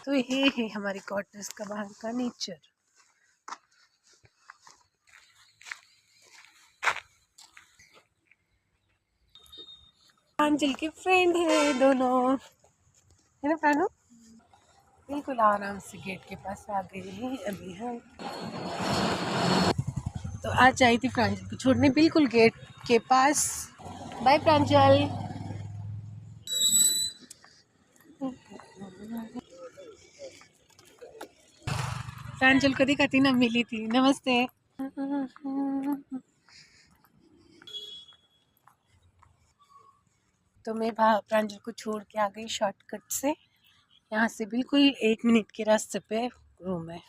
तो ये है हमारी क्वार्टर्स का बाहर का नेचर। प्रांजल के फ्रेंड है दोनों, है ना प्राणु? बिल्कुल आराम से गेट के पास आ गए हैं अभी हम। तो आज आई थी प्रांजल को छोड़ने बिल्कुल गेट के पास। बाय प्रांजल। प्रांजल को दिखाती ना, मिली थी। नमस्ते। तो मैं प्रांजल को छोड़ के आ गई शॉर्टकट से। यहाँ से बिल्कुल 1 मिनट के रास्ते पे रूम है।